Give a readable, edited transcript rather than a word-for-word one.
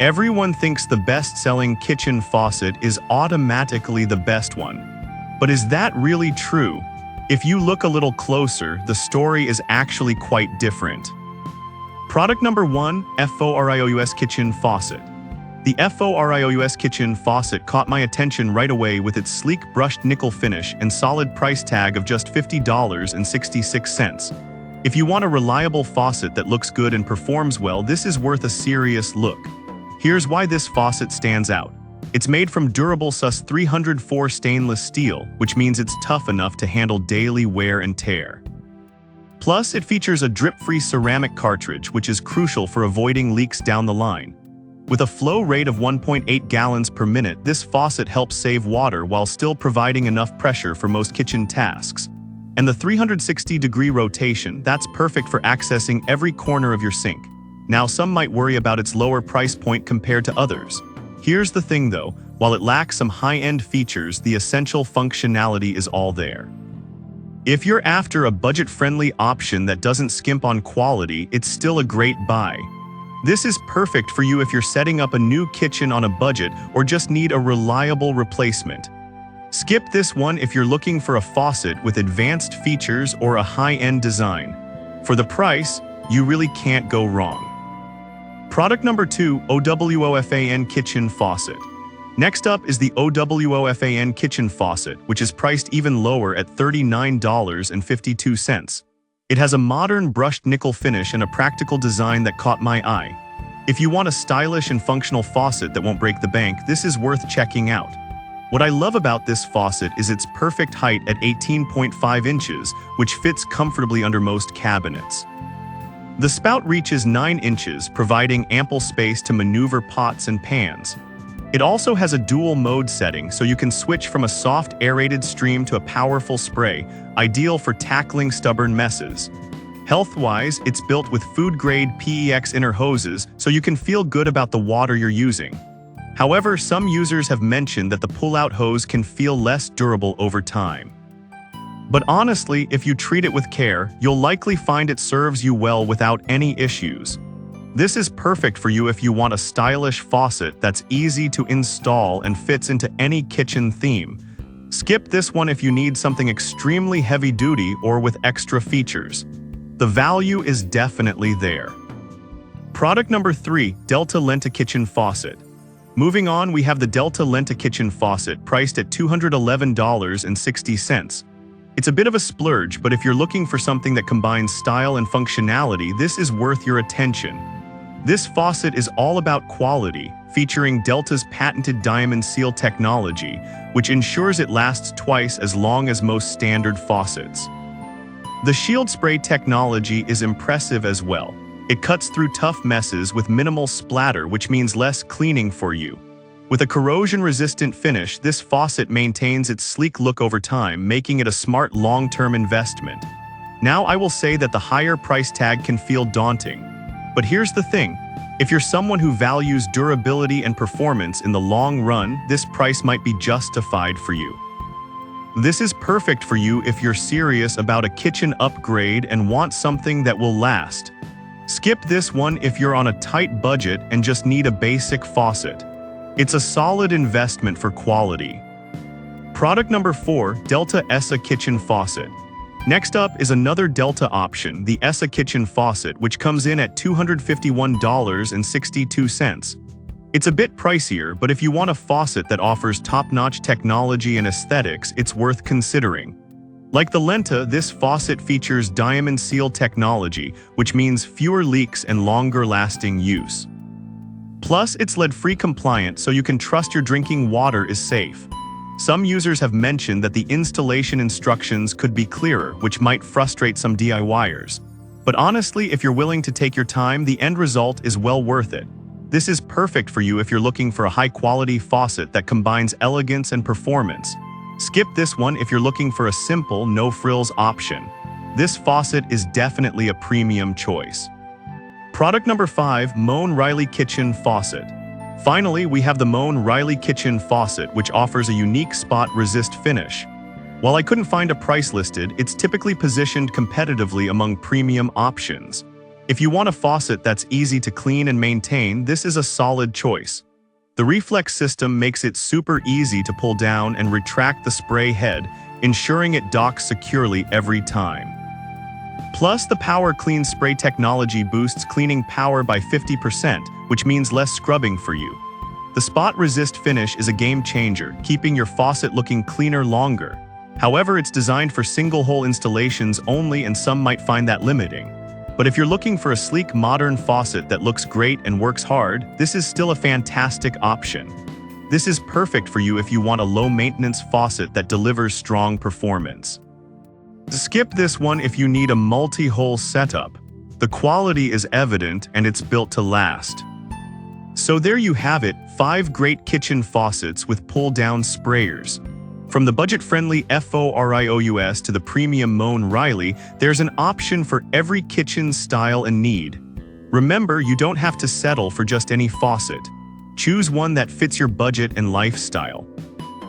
Everyone thinks the best-selling kitchen faucet is automatically the best one. But is that really true? If you look a little closer, the story is actually quite different. Product number 1, Faucets Kitchen Faucet. The Faucets Kitchen Faucet caught my attention right away with its sleek brushed nickel finish and solid price tag of just $50.66. If you want a reliable faucet that looks good and performs well, this is worth a serious look. Here's why this faucet stands out. It's made from durable sus 304 stainless steel, which means it's tough enough to handle daily wear and tear. Plus, it features a drip-free ceramic cartridge, which is crucial for avoiding leaks down the line. With a flow rate of 1.8 gallons per minute, this faucet helps save water while still providing enough pressure for most kitchen tasks. And the 360-degree rotation, that's perfect for accessing every corner of your sink. Now, some might worry about its lower price point compared to others. Here's the thing though, while it lacks some high-end features, the essential functionality is all there. If you're after a budget-friendly option that doesn't skimp on quality, it's still a great buy. This is perfect for you if you're setting up a new kitchen on a budget or just need a reliable replacement. Skip this one if you're looking for a faucet with advanced features or a high-end design. For the price, you really can't go wrong. Product number 2, OWOFAN Kitchen Faucet. Next up is the OWOFAN Kitchen Faucet, which is priced even lower at $39.52. It has a modern brushed nickel finish and a practical design that caught my eye. If you want a stylish and functional faucet that won't break the bank, this is worth checking out. What I love about this faucet is its perfect height at 18.5 inches, which fits comfortably under most cabinets. The spout reaches 9 inches, providing ample space to maneuver pots and pans. It also has a dual mode setting, so you can switch from a soft aerated stream to a powerful spray, ideal for tackling stubborn messes. Health-wise, it's built with food-grade PEX inner hoses, so you can feel good about the water you're using. However, some users have mentioned that the pull-out hose can feel less durable over time. But honestly, if you treat it with care, you'll likely find it serves you well without any issues. This is perfect for you if you want a stylish faucet that's easy to install and fits into any kitchen theme. Skip this one if you need something extremely heavy-duty or with extra features. The value is definitely there. Product number 3, Delta Lenta Kitchen Faucet. Moving on, we have the Delta Lenta Kitchen Faucet, priced at $211.60. It's a bit of a splurge, but if you're looking for something that combines style and functionality, this is worth your attention. This faucet is all about quality, featuring Delta's patented diamond seal technology, which ensures it lasts twice as long as most standard faucets. The shield spray technology is impressive as well. It cuts through tough messes with minimal splatter, which means less cleaning for you. With a corrosion-resistant finish, this faucet maintains its sleek look over time, making it a smart long-term investment. Now, I will say that the higher price tag can feel daunting. But here's the thing. If you're someone who values durability and performance in the long run, this price might be justified for you. This is perfect for you if you're serious about a kitchen upgrade and want something that will last. Skip this one if you're on a tight budget and just need a basic faucet. It's a solid investment for quality. Product number 4, Delta ESA Kitchen Faucet. Next up is another Delta option, the ESA Kitchen Faucet, which comes in at $251.62. It's a bit pricier, but if you want a faucet that offers top-notch technology and aesthetics, it's worth considering. Like the Lenta, this faucet features diamond seal technology, which means fewer leaks and longer-lasting use. Plus, it's lead-free compliant, so you can trust your drinking water is safe. Some users have mentioned that the installation instructions could be clearer, which might frustrate some DIYers. But honestly, if you're willing to take your time, the end result is well worth it. This is perfect for you if you're looking for a high-quality faucet that combines elegance and performance. Skip this one if you're looking for a simple, no-frills option. This faucet is definitely a premium choice. Product number 5, Moen Riley Kitchen Faucet. Finally, we have the Moen Riley Kitchen Faucet, which offers a unique spot-resist finish. While I couldn't find a price listed, it's typically positioned competitively among premium options. If you want a faucet that's easy to clean and maintain, this is a solid choice. The reflex system makes it super easy to pull down and retract the spray head, ensuring it docks securely every time. Plus, the Power Clean Spray technology boosts cleaning power by 50%, which means less scrubbing for you. The spot-resist finish is a game changer, keeping your faucet looking cleaner longer. However, it's designed for single-hole installations only, and some might find that limiting. But if you're looking for a sleek, modern faucet that looks great and works hard, this is still a fantastic option. This is perfect for you if you want a low-maintenance faucet that delivers strong performance. Skip this one if you need a multi-hole setup. The quality is evident and it's built to last. So there you have it, 5 great kitchen faucets with pull-down sprayers. From the budget-friendly Faucets to the premium Moen Riley, there's an option for every kitchen style and need. Remember, you don't have to settle for just any faucet. Choose one that fits your budget and lifestyle.